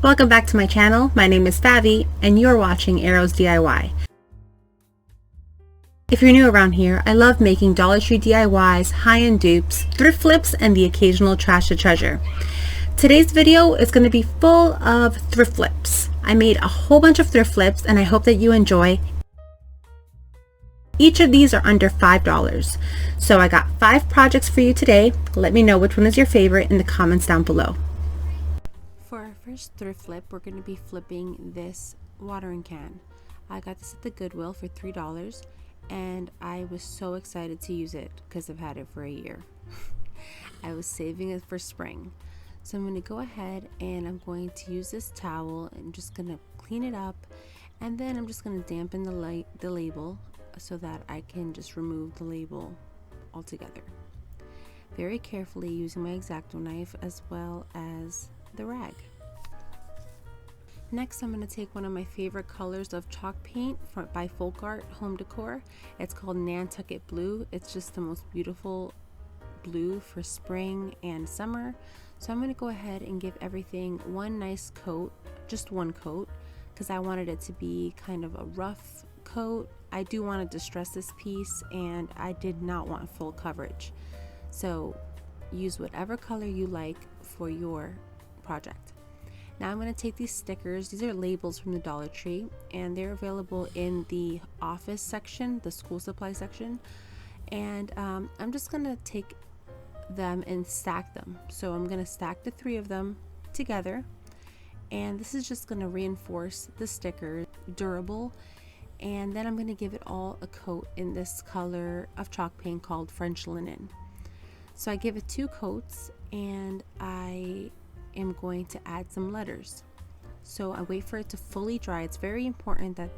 Welcome back to my channel. My name is Favi and you're watching Arrows DIY. If you're new around here, I love making Dollar Tree DIYs, high-end dupes, thrift flips, and the occasional trash to treasure. Today's video is going to be full of thrift flips. I made a whole bunch of thrift flips and I hope that you enjoy. Each of these are under $5. So I got 5 projects for you today. Let me know which one is your favorite in the comments down below. For our first thrift flip, we're going to be flipping this watering can. I got this at the Goodwill for $3 and I was so excited to use it because I've had it for a year. I was saving it for spring. So I'm going to go ahead and I'm going to use this towel and just going to clean it up, and then I'm just going to dampen the label so that I can just remove the label altogether. Very carefully using my X-Acto knife as well as the rag. Next, I'm going to take one of my favorite colors of chalk paint by Folk Art Home Decor. It's called Nantucket Blue. It's just the most beautiful blue for spring and summer. So I'm going to go ahead and give everything one nice coat, just one coat, because I wanted it to be kind of a rough coat. I do want to distress this piece and I did not want full coverage. So use whatever color you like for your project. Now I'm going to take these stickers. These are labels from the Dollar Tree and they're available in the office section, the school supply section. And I'm just going to take them and stack them. So I'm going to stack the 3 of them together. And this is just going to reinforce the sticker, durable. And then I'm going to give it all a coat in this color of chalk paint called French linen. So I give it 2 coats and I am going to add some letters. So I wait for it to fully dry. It's very important that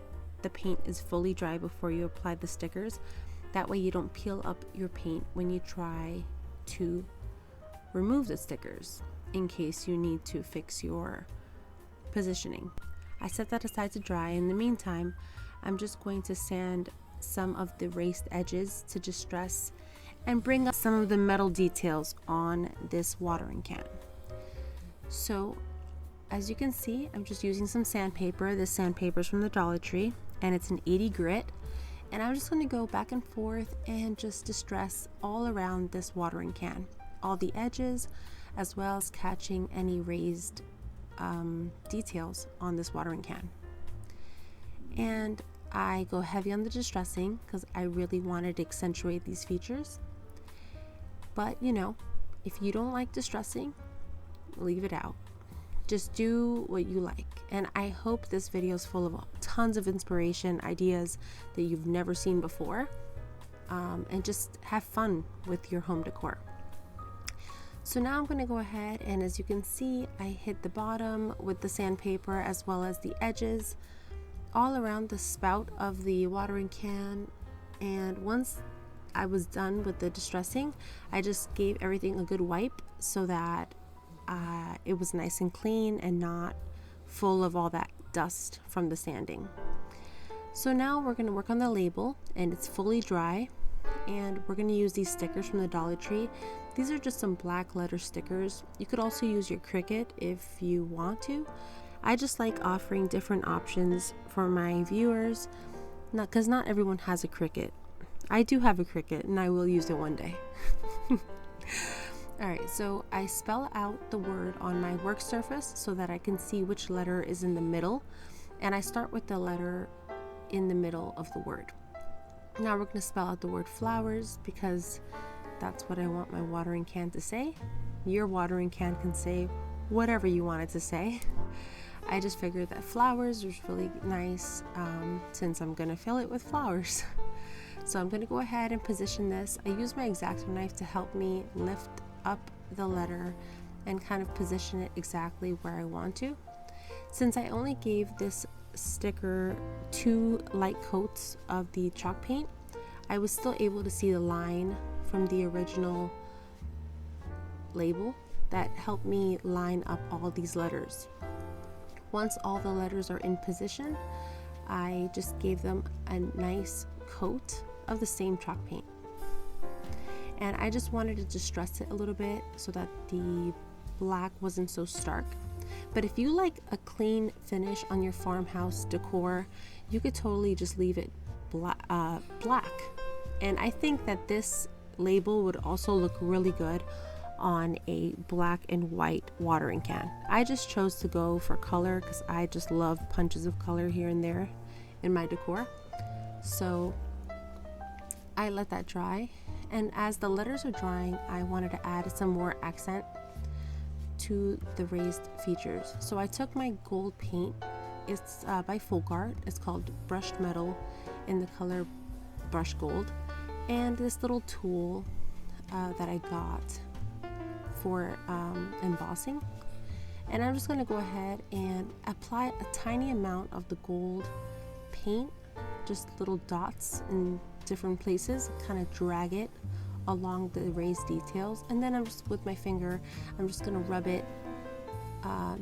the paint is fully dry before you apply the stickers. That way you don't peel up your paint when you try to remove the stickers in case you need to fix your positioning. I set that aside to dry. In the meantime, I'm just going to sand some of the raised edges to distress and bring up some of the metal details on this watering can. So as you can see, I'm just using some sandpaper. This sandpaper is from the Dollar Tree and it's an 80 grit. And I'm just going to go back and forth and just distress all around this watering can, all the edges, as well as catching any raised details on this watering can. And I go heavy on the distressing because I really wanted to accentuate these features. But you know, if you don't like distressing, leave it out. Just do what you like. And I hope this video is full of tons of inspiration, ideas that you've never seen before, and just have fun with your home decor. So now I'm going to go ahead and, as you can see, I hit the bottom with the sandpaper as well as the edges all around the spout of the watering can. And once I was done with the distressing, I just gave everything a good wipe so that it was nice and clean and not full of all that dust from the sanding. So now we're going to work on the label and it's fully dry, and we're going to use these stickers from the Dollar Tree. These are just some black letter stickers. You could also use your Cricut if you want to. I just like offering different options for my viewers, because not everyone has a Cricut. I do have a Cricut and I will use it one day. Alright, so I spell out the word on my work surface so that I can see which letter is in the middle, and I start with the letter in the middle of the word. Now we're going to spell out the word flowers because that's what I want my watering can to say. Your watering can can say whatever you want it to say. I just figured that flowers was really nice since I'm going to fill it with flowers. So I'm going to go ahead and position this. I use my X-Acto knife to help me lift up the letter and kind of position it exactly where I want to. Since I only gave this sticker 2 light coats of the chalk paint, I was still able to see the line from the original label that helped me line up all these letters. Once all the letters are in position, I just gave them a nice coat of the same chalk paint. And I just wanted to distress it a little bit so that the black wasn't so stark. But if you like a clean finish on your farmhouse decor, you could totally just leave it black. And I think that this label would also look really good on a black and white watering can. I just chose to go for color because I just love punches of color here and there in my decor. So I let that dry, and as the letters are drying, I wanted to add some more accent to the raised features. So I took my gold paint. It's by Folk Art. It's called brushed metal in the color brush gold, and this little tool that I got for embossing. And I'm just going to go ahead and apply a tiny amount of the gold paint, just little dots in different places, kind of drag it along the raised details, and then I'm just with my finger, I'm just going to rub it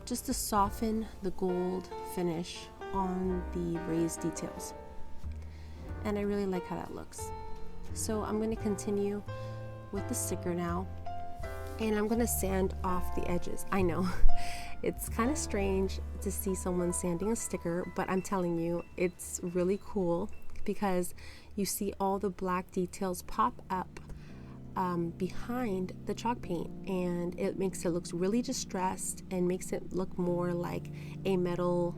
just to soften the gold finish on the raised details. And I really like how that looks. So I'm going to continue with the sticker now, and I'm going to sand off the edges. I know it's kind of strange to see someone sanding a sticker, but I'm telling you, it's really cool because you see all the black details pop up behind the chalk paint, and it makes it look really distressed and makes it look more like a metal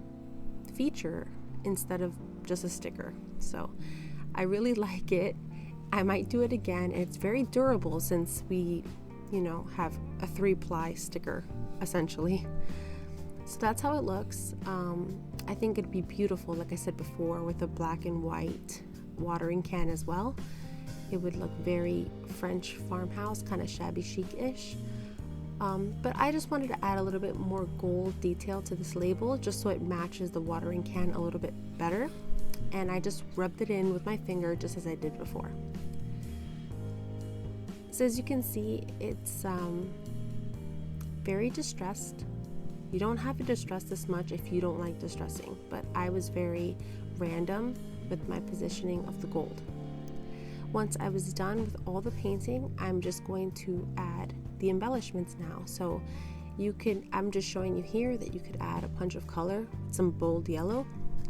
feature instead of just a sticker. So I really like it. I might do it again. It's very durable since we, have a 3-ply sticker essentially. So that's how it looks. I think it'd be beautiful, like I said before, with a black and white watering can as well. It would look very French farmhouse, kind of shabby chic-ish. But I just wanted to add a little bit more gold detail to this label just so it matches the watering can a little bit better. And I just rubbed it in with my finger just as I did before. So as you can see, it's very distressed. You don't have to distress this much if you don't like distressing, but I was very random with my positioning of the gold. Once I was done with all the painting, I'm just going to add the embellishments now. So I'm just showing you here that you could add a punch of color, some bold yellow.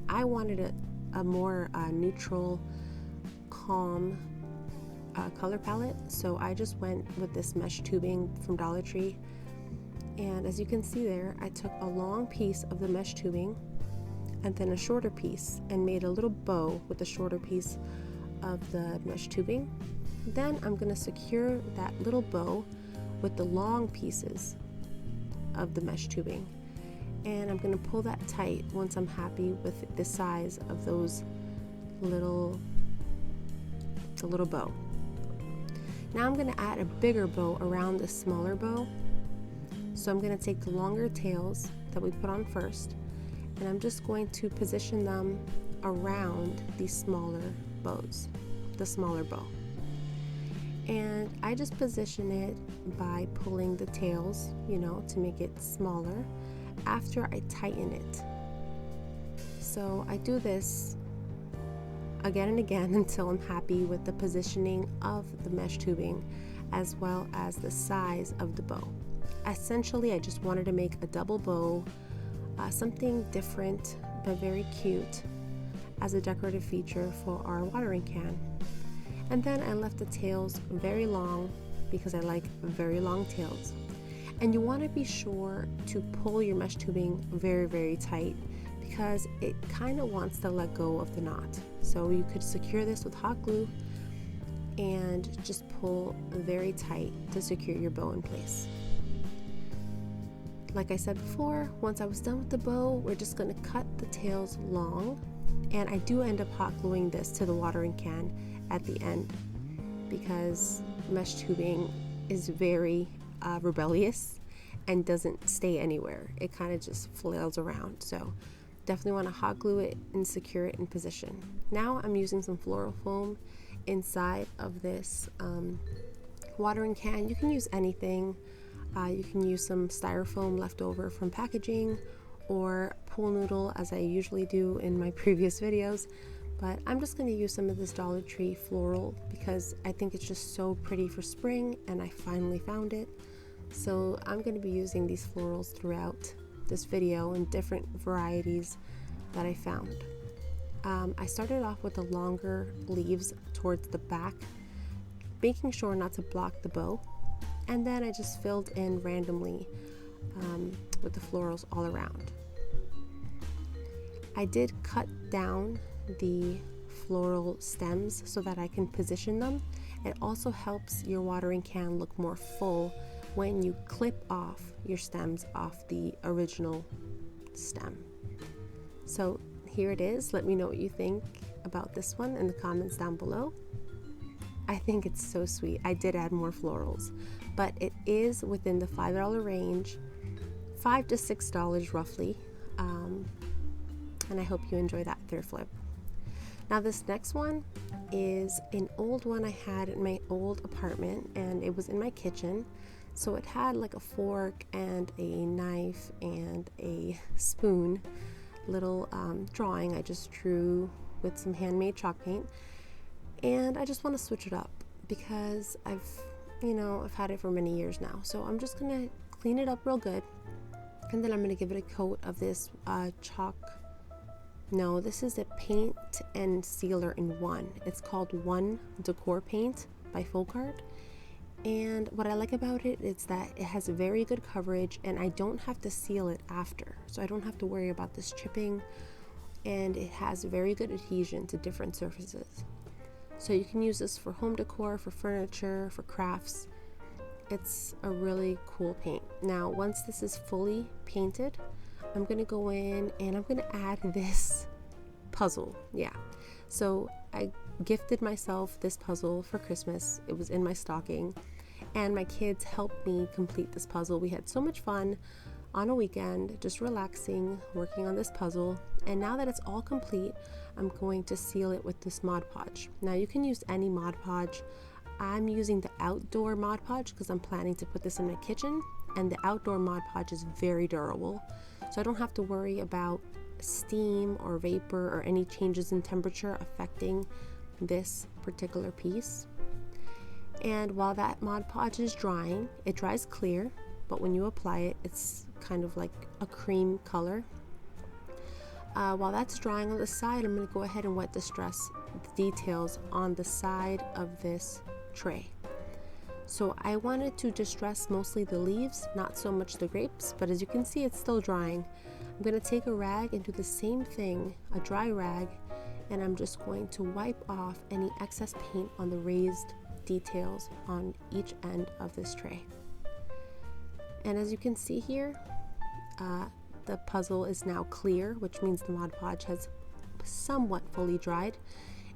I wanted a more neutral, calm color palette, so I just went with this mesh tubing from Dollar Tree. And as you can see there, I took a long piece of the mesh tubing and then a shorter piece and made a little bow with the shorter piece of the mesh tubing. Then I'm going to secure that little bow with the long pieces of the mesh tubing, and I'm going to pull that tight once I'm happy with the size of those the little bow. Now I'm going to add a bigger bow around the smaller bow. So I'm going to take the longer tails that we put on first, and I'm just going to position them around these smaller bows, the smaller bow. And I just position it by pulling the tails, to make it smaller after I tighten it. So I do this again and again until I'm happy with the positioning of the mesh tubing as well as the size of the bow. Essentially, I just wanted to make a double bow, something different but very cute as a decorative feature for our watering can. And then I left the tails very long because I like very long tails. And you want to be sure to pull your mesh tubing very, very tight because it kind of wants to let go of the knot. So you could secure this with hot glue and just pull very tight to secure your bow in place. Like I said before, once I was done with the bow, we're just going to cut the tails long, and I do end up hot gluing this to the watering can at the end because mesh tubing is very rebellious and doesn't stay anywhere. It kind of just flails around, so definitely want to hot glue it and secure it in position. Now I'm using some floral foam inside of this watering can. You can use anything. You can use some styrofoam left over from packaging or pool noodle as I usually do in my previous videos, but I'm just going to use some of this Dollar Tree floral because I think it's just so pretty for spring and I finally found it. So I'm going to be using these florals throughout this video in different varieties that I found. I started off with the longer leaves towards the back, making sure not to block the bow, and then I just filled in randomly with the florals all around. I did cut down the floral stems so that I can position them. It also helps your watering can look more full when you clip off your stems off the original stem. So here it is. Let me know what you think about this one in the comments down below. I think it's so sweet. I did add more florals, but it is within the $5 range, $5 to $6 roughly, and I hope you enjoy that thrift flip. Now this next one is an old one I had in my old apartment, and it was in my kitchen. So it had like a fork and a knife and a spoon, little drawing I just drew with some handmade chalk paint. And I just want to switch it up because I've had it for many years now. So I'm just gonna clean it up real good, and then I'm gonna give it a coat of this this is a paint and sealer in one. It's called One Decor Paint by Floral. And what I like about it is that it has very good coverage, and I don't have to seal it after. So I don't have to worry about this chipping, and it has very good adhesion to different surfaces. So you can use this for home decor, for furniture, for crafts. It's a really cool paint. Now, once this is fully painted, I'm going to go in and I'm going to add this puzzle. Yeah. So I gifted myself this puzzle for Christmas. It was in my stocking, and my kids helped me complete this puzzle. We had so much fun on a weekend, just relaxing, working on this puzzle. And now that it's all complete, I'm going to seal it with this Mod Podge. Now you can use any Mod Podge. I'm using the outdoor Mod Podge because I'm planning to put this in my kitchen, and the outdoor Mod Podge is very durable. So I don't have to worry about steam or vapor or any changes in temperature affecting this particular piece. And while that Mod Podge is drying, it dries clear, but when you apply it, it's kind of like a cream color. While that's drying on the side, I'm going to go ahead and wet distress the details on the side of this tray. So I wanted to distress mostly the leaves, not so much the grapes, but as you can see, it's still drying. I'm going to take a rag and do the same thing, a dry rag, and I'm just going to wipe off any excess paint on the raised details on each end of this tray. And as you can see here, the puzzle is now clear, which means the Mod Podge has somewhat fully dried.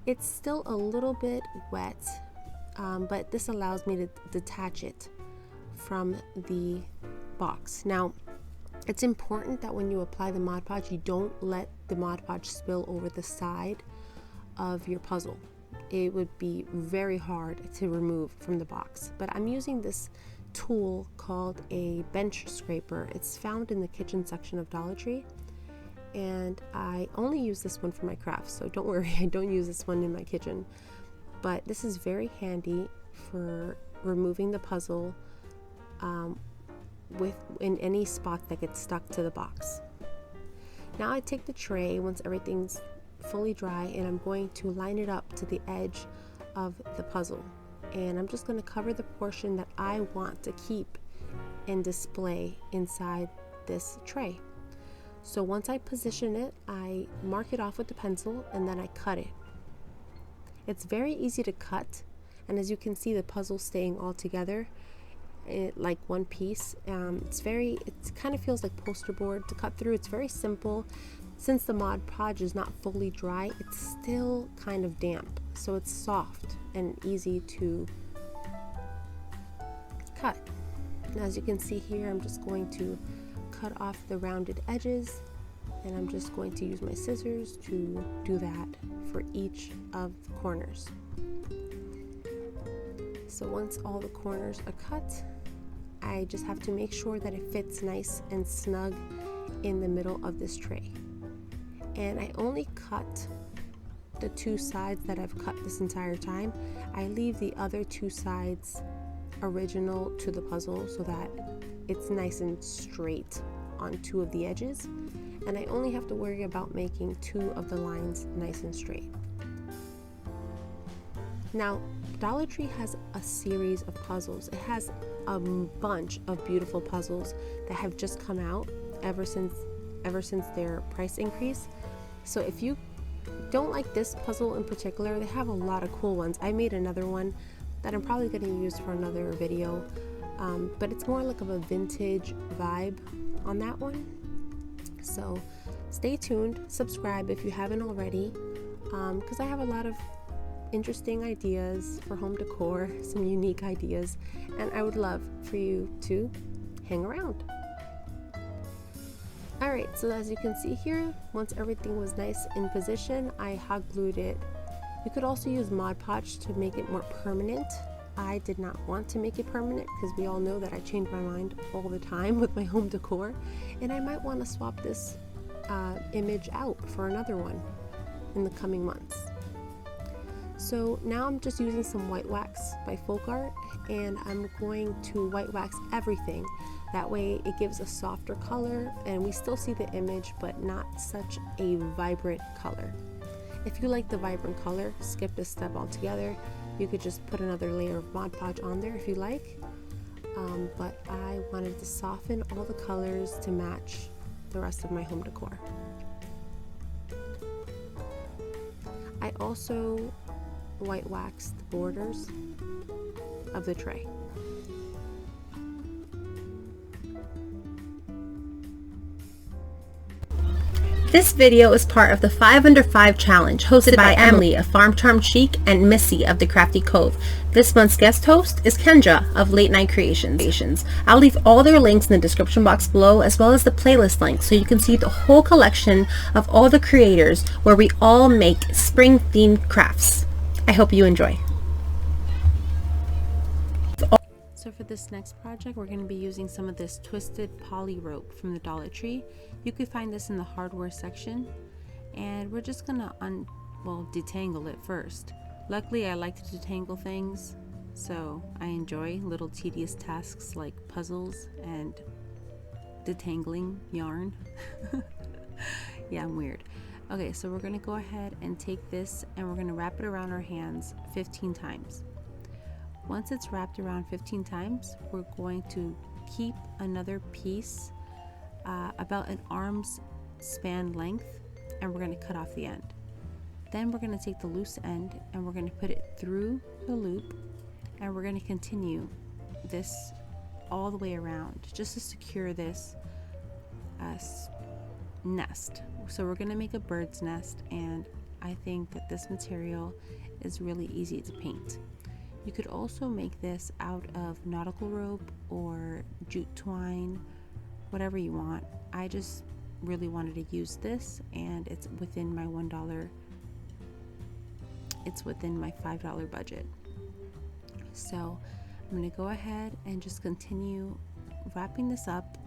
It's still a little bit wet, but this allows me to detach it from the box. Now, it's important that when you apply the Mod Podge, you don't let the Mod Podge spill over the side of your puzzle. It would be very hard to remove from the box. But I'm using this tool called a bench scraper. It's found in the kitchen section of Dollar Tree, and I only use this one for my crafts, so don't worry, I don't use this one in my kitchen. But this is very handy for removing the puzzle in any spot that gets stuck to the box. Now I take the tray once everything's fully dry, and I'm going to line it up to the edge of the puzzle, and I'm just going to cover the portion that I want to keep and display inside this tray. So once I position it, I mark it off with the pencil, and then I cut it. It's very easy to cut, and as you can see, the puzzle's staying all together like one piece. It kind of feels like poster board to cut through. It's very simple. Since the Mod Podge is not fully dry, it's still kind of damp, so it's soft and easy to cut. Now, as you can see here, I'm just going to cut off the rounded edges, and I'm just going to use my scissors to do that for each of the corners. So once all the corners are cut, I just have to make sure that it fits nice and snug in the middle of this tray. And I only cut the two sides that I've cut this entire time. I leave the other two sides original to the puzzle so that it's nice and straight on 2 of the edges, and I only have to worry about making 2 of the lines nice and straight. Now, Dollar Tree has a series of puzzles. It has a bunch of beautiful puzzles that have just come out ever since their price increase. So if you don't like this puzzle in particular, they have a lot of cool ones. I made another one that I'm probably going to use for another video, but it's more like of a vintage vibe on that one. So stay tuned, subscribe if you haven't already, because I have a lot of interesting ideas for home decor, some unique ideas, and I would love for you to hang around. Alright, so as you can see here, once everything was nice in position, I hot glued it. You could also use Mod Podge to make it more permanent. I did not want to make it permanent because we all know that I change my mind all the time with my home decor, and I might want to swap this image out for another one in the coming months. So now I'm just using some white wax by Folk Art, and I'm going to white wax everything. That way it gives a softer color and we still see the image, but not such a vibrant color. If you like the vibrant color, skip this step altogether. You could just put another layer of Mod Podge on there if you like. But I wanted to soften all the colors to match the rest of my home decor. I also white waxed the borders of the tray. This video is part of the 5 Under 5 challenge hosted by Emily of Farm Charm Chic and Missy of The Crafty Cove. This month's guest host is Kendra of Late Night Creations. I'll leave all their links in the description box below, as well as the playlist link, so you can see the whole collection of all the creators where we all make spring themed crafts. I hope you enjoy. So for this next project, we're going to be using some of this twisted poly rope from the Dollar Tree. You could find this in the hardware section, and we're just going to detangle it first. Luckily, I like to detangle things, so I enjoy little tedious tasks like puzzles and detangling yarn. Yeah, I'm weird. Okay, so we're going to go ahead and take this and we're going to wrap it around our hands 15 times. Once it's wrapped around 15 times, we're going to keep another piece about an arm's span length, and we're going to cut off the end. Then we're going to take the loose end and we're going to put it through the loop, and we're going to continue this all the way around just to secure this nest. So we're going to make a bird's nest, and I think that this material is really easy to paint. You could also make this out of nautical rope or jute twine, whatever you want. I just really wanted to use this, and it's within my $1, it's within my $5 budget. So I'm going to go ahead and just continue wrapping this up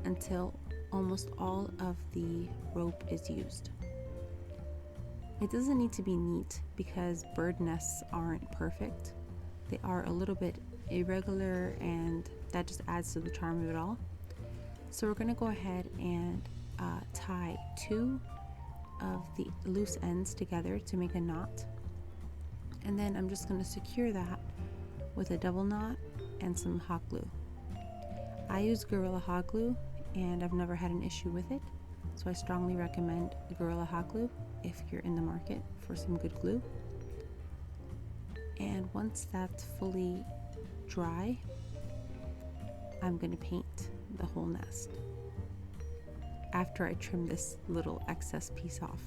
until almost all of the rope is used. It doesn't need to be neat because bird nests aren't perfect. They are a little bit irregular, and that just adds to the charm of it all. So we're going to go ahead and tie 2 of the loose ends together to make a knot. And then I'm just going to secure that with a double knot and some hot glue. I use Gorilla Hot Glue, and I've never had an issue with it. So I strongly recommend Gorilla Hot Glue if you're in the market for some good glue. And once that's fully dry, I'm going to paint the whole nest after I trim this little excess piece off.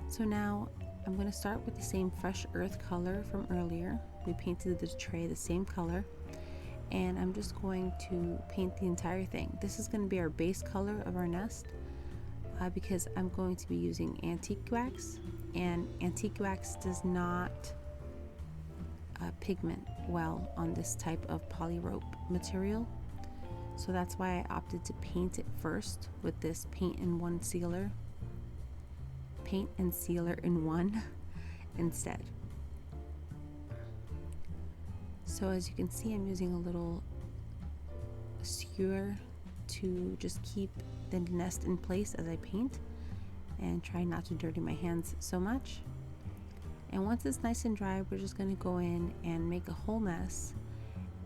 So now I'm going to start with the same fresh earth color from earlier. We painted the tray the same color, and I'm just going to paint the entire thing. This is going to be our base color of our nest because I'm going to be using antique wax, and antique wax does not pigment well on this type of poly rope material. So that's why I opted to paint it first with this paint and sealer in one instead. So as you can see, I'm using a little skewer to just keep the nest in place as I paint and try not to dirty my hands so much. And once it's nice and dry, we're just going to go in and make a whole mess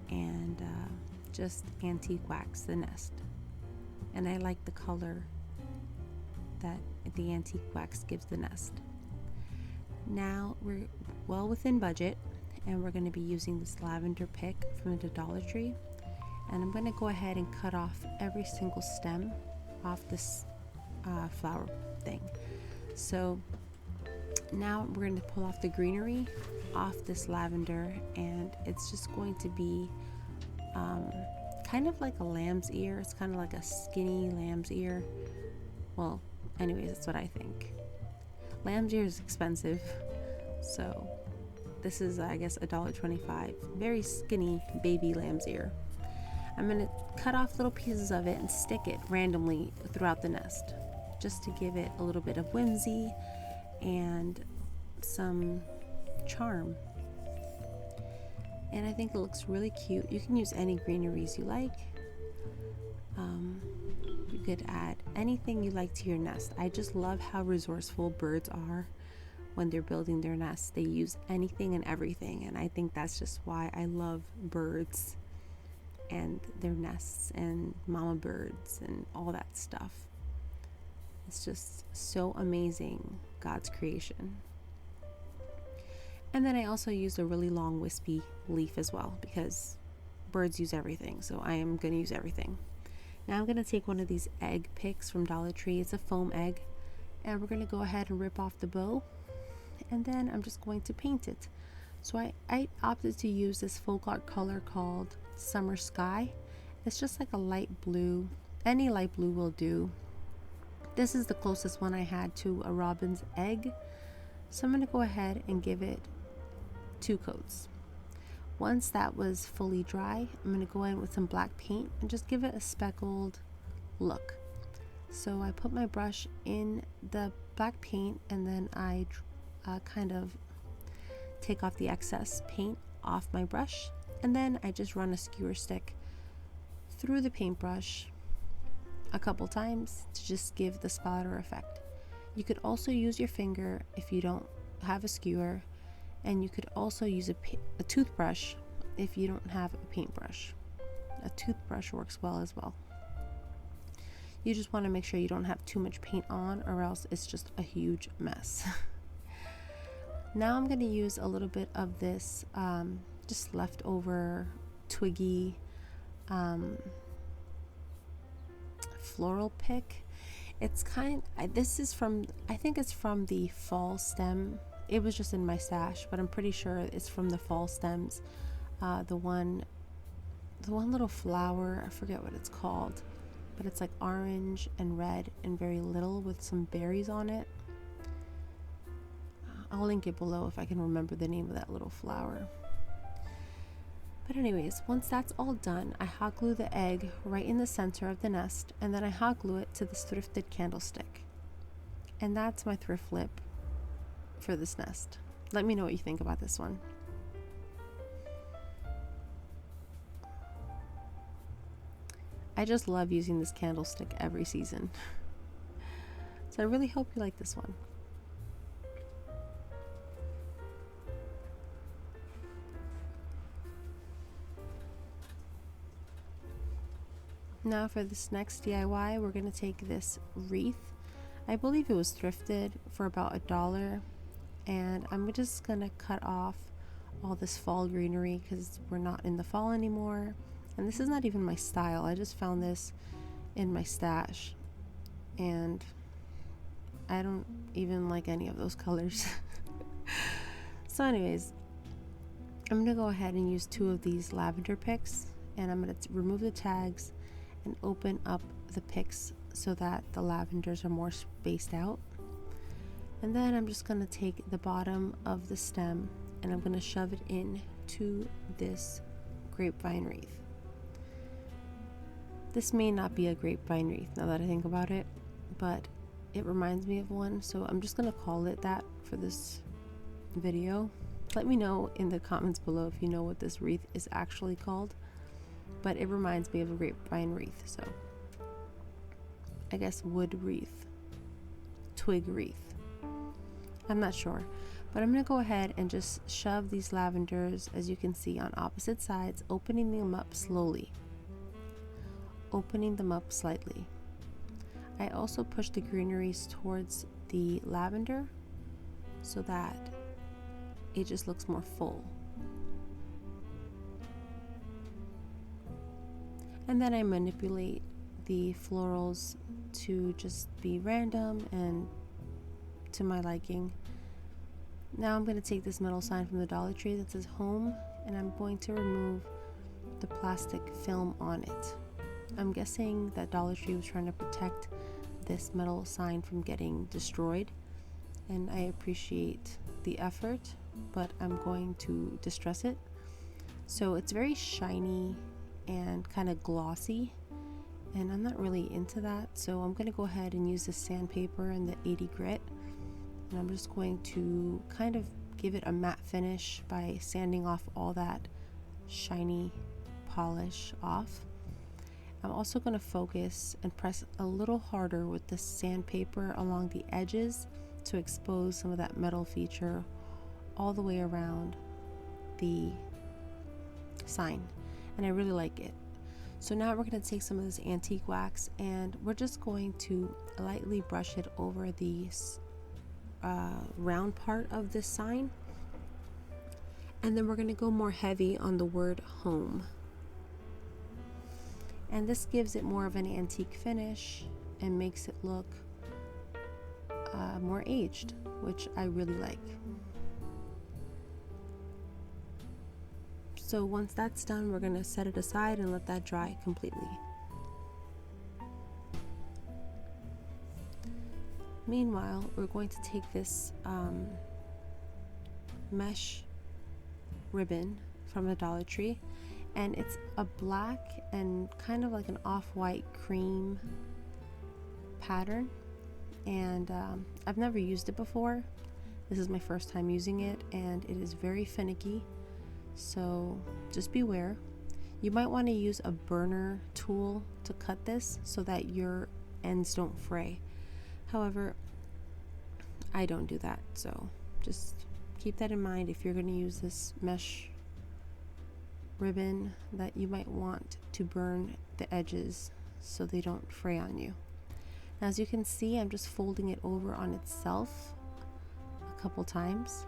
and just antique wax the nest. And I like the color that the antique wax gives the nest. Now we're well within budget, and we're going to be using this lavender pick from the Dollar Tree, and I'm going to go ahead and cut off every single stem off this flower thing. So now we're going to pull off the greenery off this lavender, and it's just going to be kind of like a lamb's ear. It's kind of like a skinny lamb's ear. Well, anyways, that's what I think. Lamb's ear is expensive, so this is, I guess, $1.25. Very skinny baby lamb's ear. I'm going to cut off little pieces of it and stick it randomly throughout the nest, just to give it a little bit of whimsy and some charm. And I think it looks really cute. You can use any greeneries you like. You could add anything you like to your nest. I just love how resourceful birds are when they're building their nests. They use anything and everything, and I think that's just why I love birds and their nests and mama birds and all that stuff. It's just so amazing, God's creation. And then I also used a really long wispy leaf as well, because birds use everything, so I am going to use everything. Now I'm going to take one of these egg picks from Dollar Tree. It's a foam egg, and we're going to go ahead and rip off the bow, and then I'm just going to paint it. So I opted to use this folk art color called Summer Sky. It's just like a light blue. Any light blue will do. This is the closest one I had to a robin's egg, so I'm going to go ahead and give it 2 coats. Once that was fully dry, I'm going to go in with some black paint and just give it a speckled look. So I put my brush in the black paint, and then I kind of take off the excess paint off my brush, and then I just run a skewer stick through the paintbrush a couple times to just give the splatter effect. You could also use your finger if you don't have a skewer, and you could also use a toothbrush if you don't have a paintbrush. A toothbrush works well as well. You just want to make sure you don't have too much paint on, or else it's just a huge mess. Now I'm going to use a little bit of this just leftover twiggy floral pick. It's this is from, I think it's from the fall stem. It was just in my stash, but I'm pretty sure it's from the fall stems. The one little flower, I forget what it's called, but it's like orange and red and very little with some berries on it. I'll link it below if I can remember the name of that little flower. But anyways, once that's all done, I hot glue the egg right in the center of the nest, and then I hot glue it to this thrifted candlestick. And that's my thrift lip for this nest. Let me know what you think about this one. I just love using this candlestick every season. So I really hope you like this one. Now for this next DIY, we're going to take this wreath. I believe it was thrifted for about $1, and I'm just going to cut off all this fall greenery because we're not in the fall anymore. And this is not even my style. I just found this in my stash, and I don't even like any of those colors. So anyways, I'm going to go ahead and use 2 of these lavender picks, and I'm going to remove the tags and open up the picks so that the lavenders are more spaced out. And then I'm just going to take the bottom of the stem and I'm going to shove it in to this grapevine wreath. This may not be a grapevine wreath now that I think about it, but it reminds me of one, so I'm just going to call it that for this video. Let me know in the comments below if you know what this wreath is actually called, but it reminds me of a grapevine wreath, so I guess wood wreath, twig wreath. I'm not sure, but I'm gonna go ahead and just shove these lavenders, as you can see, on opposite sides, opening them up slowly, opening them up slightly. I also push the greeneries towards the lavender so that it just looks more full. And then I manipulate the florals to just be random and to my liking. Now I'm going to take this metal sign from the Dollar Tree that says home, and I'm going to remove the plastic film on it. I'm guessing that Dollar Tree was trying to protect this metal sign from getting destroyed, and I appreciate the effort, but I'm going to distress it. So it's very shiny and kind of glossy, and I'm not really into that, so I'm going to go ahead and use the sandpaper and the 80 grit, and I'm just going to kind of give it a matte finish by sanding off all that shiny polish off. I'm also going to focus and press a little harder with the sandpaper along the edges to expose some of that metal feature all the way around the sign, and I really like it. So now we're going to take some of this antique wax and we're just going to lightly brush it over the round part of this sign, and then we're going to go more heavy on the word home, and this gives it more of an antique finish and makes it look more aged, which I really like. So once that's done, we're going to set it aside and let that dry completely. Meanwhile, we're going to take this mesh ribbon from the Dollar Tree, and it's a black and kind of like an off-white cream pattern, and I've never used it before. This is my first time using it, and it is very finicky, so just beware. You might want to use a burner tool to cut this so that your ends don't fray. However, I don't do that, so just keep that in mind if you're going to use this mesh ribbon, that you might want to burn the edges so they don't fray on you. Now, as you can see, I'm just folding it over on itself a couple times,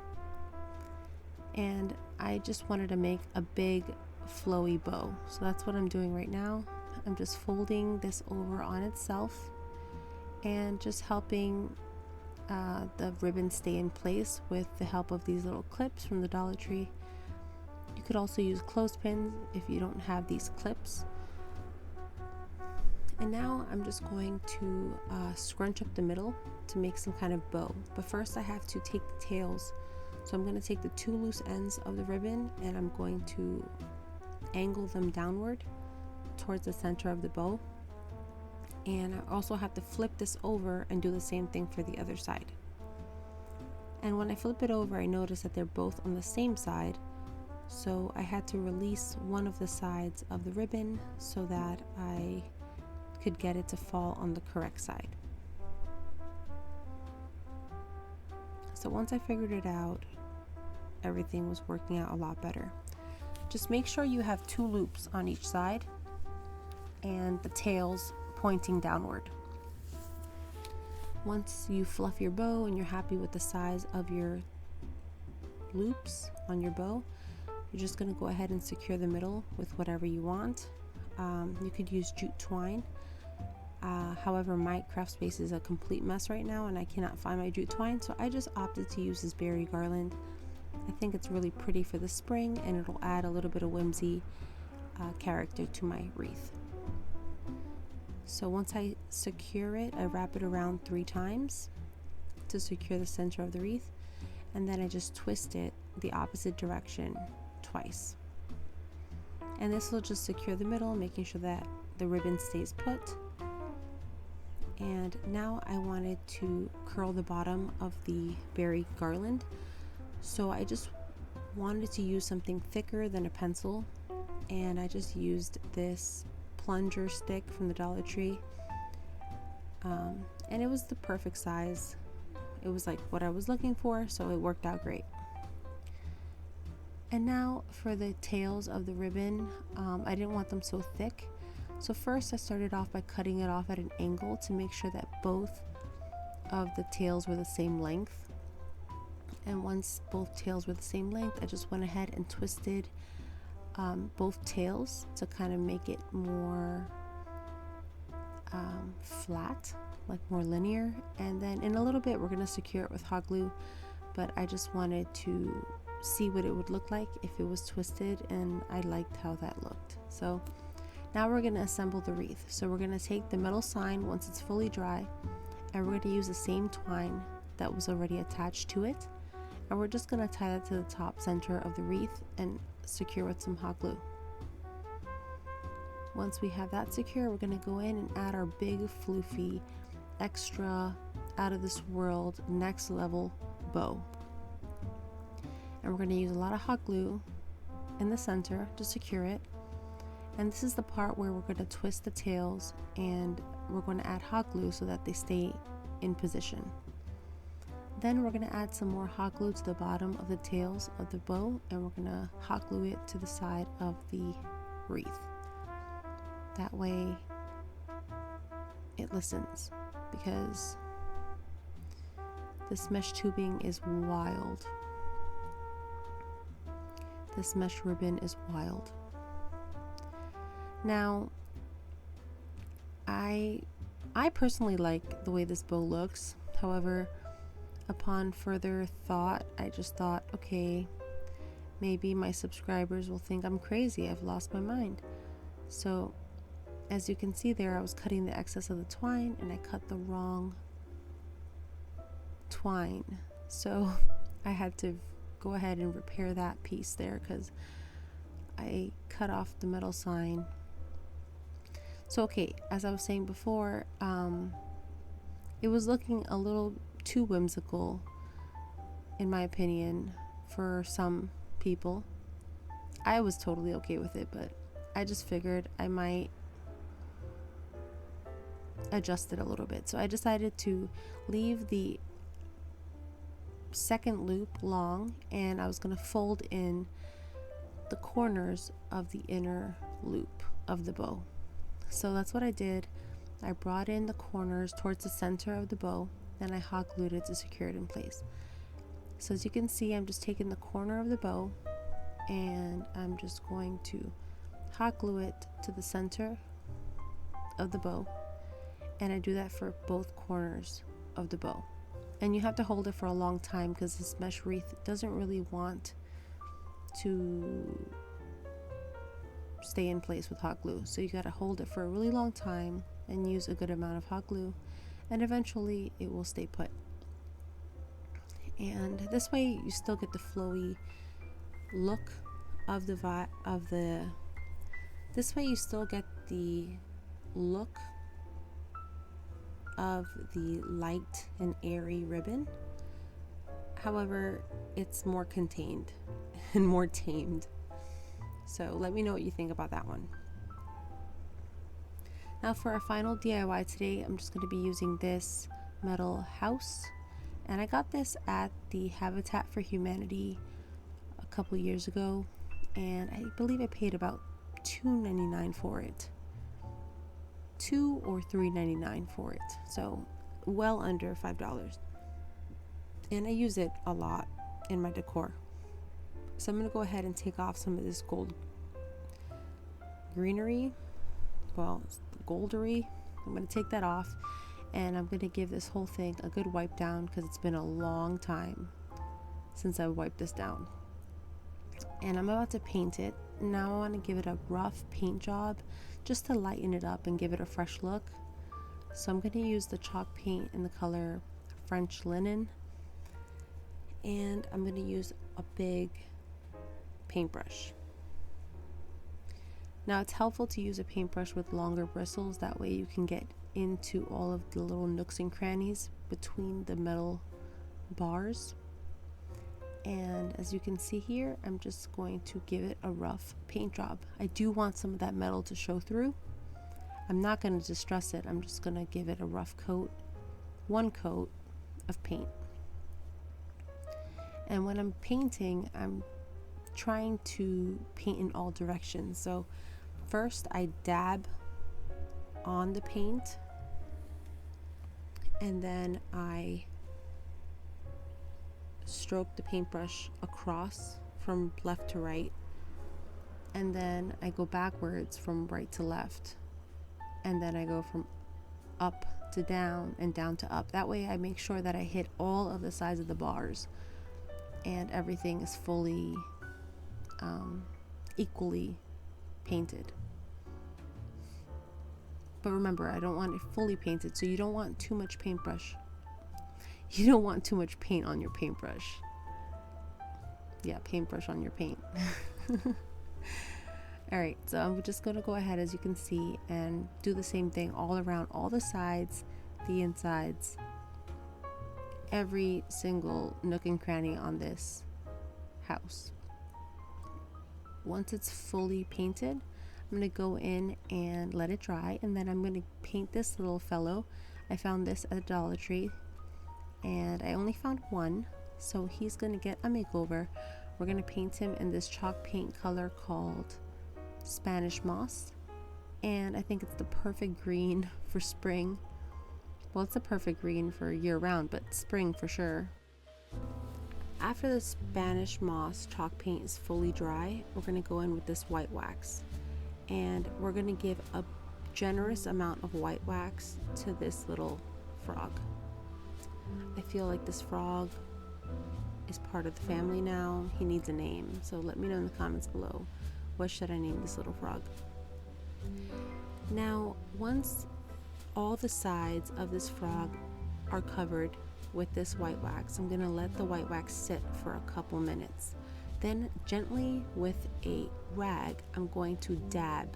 and I just wanted to make a big flowy bow, so that's what I'm doing right now. I'm just folding this over on itself and just helping the ribbon stay in place with the help of these little clips from the Dollar Tree. You could also use clothespins if you don't have these clips. And now I'm just going to scrunch up the middle to make some kind of bow. But first I have to take the tails. So I'm going to take the two loose ends of the ribbon and I'm going to angle them downward towards the center of the bow. And I also have to flip this over and do the same thing for the other side. And when I flip it over, I notice that they're both on the same side. So I had to release one of the sides of the ribbon so that I could get it to fall on the correct side. So once I figured it out, everything was working out a lot better. Just make sure you have two loops on each side and the tails pointing downward. Once you fluff your bow and you're happy with the size of your loops on your bow, you're just going to go ahead and secure the middle with whatever you want. You could use jute twine. However, my craft space is a complete mess right now and I cannot find my jute twine, so I just opted to use this berry garland. I think it's really pretty for the spring and it'll add a little bit of whimsy character to my wreath. So once I secure it, I wrap it around 3 times to secure the center of the wreath, and then I just twist it the opposite direction twice. And this will just secure the middle, making sure that the ribbon stays put. And now I wanted to curl the bottom of the berry garland, so I just wanted to use something thicker than a pencil, and I just used this plunger stick from the Dollar Tree, and it was the perfect size. It was like what I was looking for, so it worked out great. And now for the tails of the ribbon, I didn't want them so thick. So first I started off by cutting it off at an angle to make sure that both of the tails were the same length. And once both tails were the same length, I just went ahead and twisted both tails to kind of make it more flat, like more linear. And then in a little bit we're going to secure it with hot glue, but I just wanted to see what it would look like if it was twisted, and I liked how that looked. So now we're going to assemble the wreath. So we're going to take the metal sign once it's fully dry, and we're going to use the same twine that was already attached to it, and we're just going to tie that to the top center of the wreath and secure with some hot glue. Once we have that secure, we're going to go in and add our big floofy extra out of this world next level bow, and we're going to use a lot of hot glue in the center to secure it. And this is the part where we're going to twist the tails, and we're going to add hot glue so that they stay in position. Then we're going to add some more hot glue to the bottom of the tails of the bow, and we're going to hot glue it to the side of the wreath. That way it listens, because this mesh tubing is wild. This mesh ribbon is wild. Now, I personally like the way this bow looks. However, upon further thought, I just thought, okay, maybe my subscribers will think I'm crazy. I've lost my mind. So, as you can see there, I was cutting the excess of the twine, and I cut the wrong twine. So, I had to go ahead and repair that piece there because I cut off the metal sign. So okay, as I was saying before, it was looking a little too whimsical, in my opinion, for some people. I was totally okay with it, but I just figured I might adjust it a little bit. So I decided to leave the second loop long, and I was going to fold in the corners of the inner loop of the bow. So that's what I did. I brought in the corners towards the center of the bow, then I hot glued it to secure it in place. So as you can see, I'm just taking the corner of the bow, and I'm just going to hot glue it to the center of the bow, and I do that for both corners of the bow. And you have to hold it for a long time because this mesh wreath doesn't really want to stay in place with hot glue. So you got to hold it for a really long time and use a good amount of hot glue, and eventually it will stay put. And this way you still get the flowy look of the this way you still get the look of the light and airy ribbon. However, it's more contained and more tamed. So let me know what you think about that one. Now for our final DIY today, I'm just going to be using this metal house, and I got this at the Habitat for Humanity a couple years ago, and I believe I paid about $2.99 for it. $2 or $3.99 for it, so well under $5. And I use it a lot in my decor. So I'm going to go ahead and take off some of this gold greenery, well, goldery. I'm going to take that off, and I'm going to give this whole thing a good wipe down because it's been a long time since I wiped this down. And I'm about to paint it. Now I want to give it a rough paint job just to lighten it up and give it a fresh look. So I'm going to use the chalk paint in the color French Linen, and I'm going to use a big paintbrush. Now it's helpful to use a paintbrush with longer bristles, that way you can get into all of the little nooks and crannies between the metal bars. And as you can see here, I'm just going to give it a rough paint job. I do want some of that metal to show through. I'm not going to distress it. I'm just going to give it a rough coat, one coat of paint. And when I'm painting, I'm trying to paint in all directions. So first I dab on the paint, and then I stroke the paintbrush across from left to right, and then I go backwards from right to left, and then I go from up to down and down to up. That way I make sure that I hit all of the sides of the bars and everything is fully equally painted. But remember, I don't want it fully painted, so you don't want too much paintbrush. You don't want too much paint on your paintbrush. Yeah, paintbrush on your paint. Alright, so I'm just going to go ahead, as you can see, and do the same thing all around, all the sides, the insides, every single nook and cranny on this house. Once it's fully painted, I'm going to go in and let it dry, and then I'm going to paint this little fellow. I found this at Dollar Tree, and I only found one, so he's going to get a makeover. We're going to paint him in this chalk paint color called Spanish Moss, and I think it's the perfect green for spring. Well, it's a perfect green for year-round, but spring for sure. After the Spanish Moss chalk paint is fully dry, we're going to go in with this white wax, and we're going to give a generous amount of white wax to this little frog. I feel like this frog is part of the family now. He needs a name, so let me know in the comments below. What should I name this little frog? Now, once all the sides of this frog are covered with this white wax, I'm going to let the white wax sit for a couple minutes. Then gently with a rag, I'm going to dab.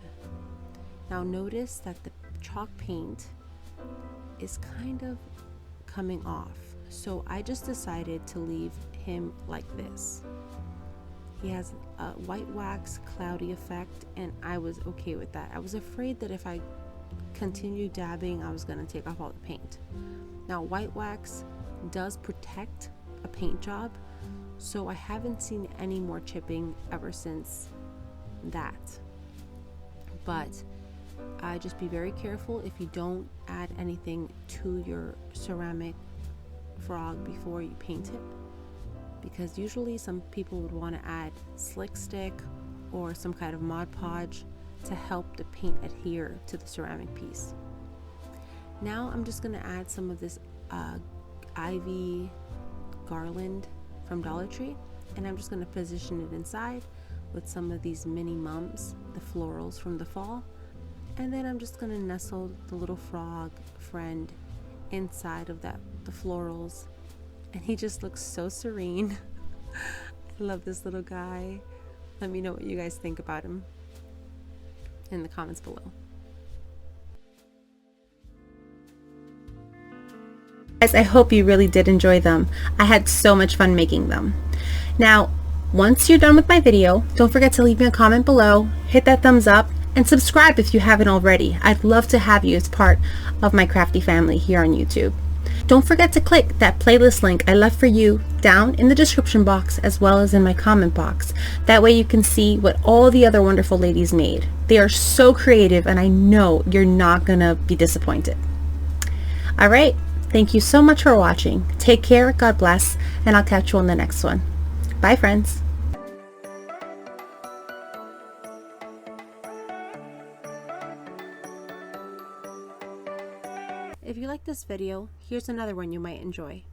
Now notice that the chalk paint is kind of coming off, so I just decided to leave him like this. He has a white wax cloudy effect, and I was okay with that. I was afraid that if I continued dabbing, I was going to take off all the paint. Now, white wax does protect a paint job, so I haven't seen any more chipping ever since that. But just be very careful if you don't add anything to your ceramic frog before you paint it, because usually some people would want to add slick stick or some kind of Mod Podge to help the paint adhere to the ceramic piece. Now I'm just going to add some of this ivy garland from Dollar Tree, and I'm just going to position it inside with some of these mini mums, the florals from the fall, and then I'm just going to nestle the little frog friend inside of the florals, and he just looks so serene. I love this little guy. Let me know what you guys think about him in the comments below. Guys, I hope you really did enjoy them. I had so much fun making them. Now, once you're done with my video, don't forget to leave me a comment below, hit that thumbs up, and subscribe if you haven't already. I'd love to have you as part of my crafty family here on YouTube. Don't forget to click that playlist link I left for you down in the description box as well as in my comment box. That way you can see what all the other wonderful ladies made. They are so creative, and I know you're not gonna be disappointed. Alright, thank you so much for watching. Take care, God bless, and I'll catch you on the next one. Bye, friends. If you like this video, here's another one you might enjoy.